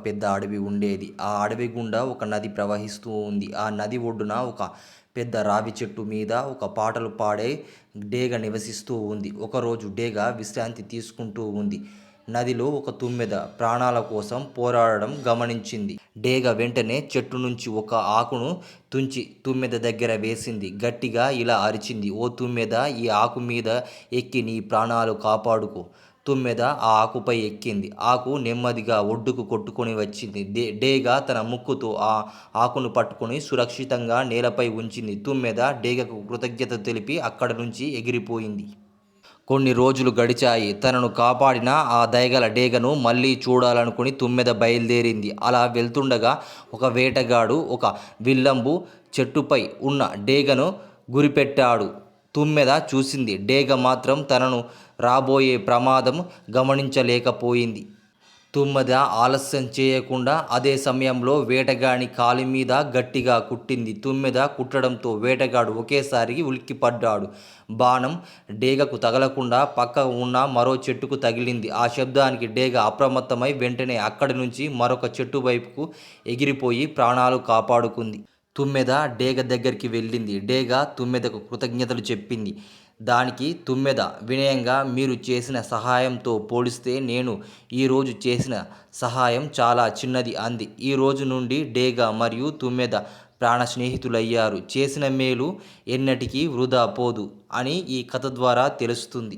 పెద్ద అడవి ఉండేది. ఆ అడవి గుండా ఒక నది ప్రవహిస్తూ ఉంది. ఆ నది ఒడ్డున ఒక పెద్ద రావి చెట్టు మీద ఒక పాటలు పాడే డేగ నివసిస్తూ ఉంది. ఒకరోజు డేగ విశ్రాంతి తీసుకుంటూ ఉంది. నదిలో ఒక తుమ్మెద ప్రాణాల కోసం పోరాడడం గమనించింది. డేగ వెంటనే చెట్టు నుంచి ఒక ఆకును తుంచి తుమ్మెద దగ్గర వేసింది. గట్టిగా ఇలా అరిచింది, ఓ తుమ్మెద, ఈ ఆకు మీద ఎక్కి నీ ప్రాణాలు కాపాడుకో. తుమ్మెద ఆ ఆకుపై ఎక్కింది. ఆకు నెమ్మదిగా ఒడ్డుకు కొట్టుకొని వచ్చింది. డేగ తన ముక్కుతో ఆ ఆకును పట్టుకొని సురక్షితంగా నేలపై ఉంచింది. తుమ్మెద డేగకు కృతజ్ఞత తెలిపి అక్కడి నుంచి ఎగిరిపోయింది. కొన్ని రోజులు గడిచాయి. తనను కాపాడిన ఆ దయగల డేగను మళ్ళీ చూడాలనుకుని తుమ్మెద బయలుదేరింది. అలా వెళ్తుండగా ఒక వేటగాడు ఒక విల్లంబు చెట్టుపై ఉన్న డేగను గురిపెట్టాడు. తుమ్మెద చూసింది. డేగ మాత్రం తనను రాబోయే ప్రమాదం గమనించలేకపోయింది. తుమ్మెద ఆలస్యం చేయకుండా అదే సమయంలో వేటగాని కాలి మీద గట్టిగా కుట్టింది. తుమ్మెద కుట్టడంతో వేటగాడు ఒకేసారి ఉలిక్కిపడ్డాడు. బాణం డేగకు తగలకుండా పక్క ఉన్న మరో చెట్టుకు తగిలింది. ఆ శబ్దానికి డేగ అప్రమత్తమై వెంటనే అక్కడి నుంచి మరొక చెట్టు వైపుకు ఎగిరిపోయి ప్రాణాలు కాపాడుకుంది. తుమ్మెద డేగ దగ్గరికి వెళ్ళింది. డేగ తుమ్మెదకు కృతజ్ఞతలు చెప్పింది. దానికి తుమ్మెద వినయంగా, మీరు చేసిన సహాయంతో పోలిస్తే నేను ఈరోజు చేసిన సహాయం చాలా చిన్నది అంది. ఈ రోజు నుండి డేగ మరియు తుమ్మెద ప్రాణ స్నేహితులయ్యారు. చేసిన మేలు ఎన్నటికీ వృధా పోదు అని ఈ కథ ద్వారా తెలుస్తుంది.